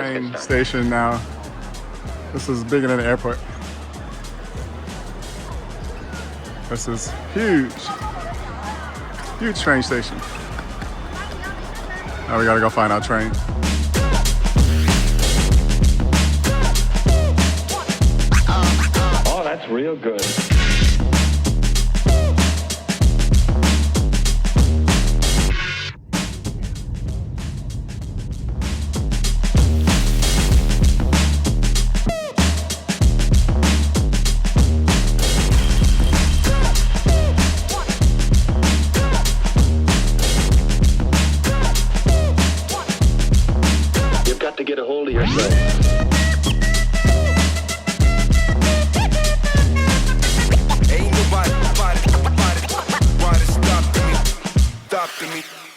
train station now. This is bigger than the airport. This is huge. Huge train station. Now we gotta go find our train. Oh, that's real good. To get a hold of yourself. Ain't nobody stop me.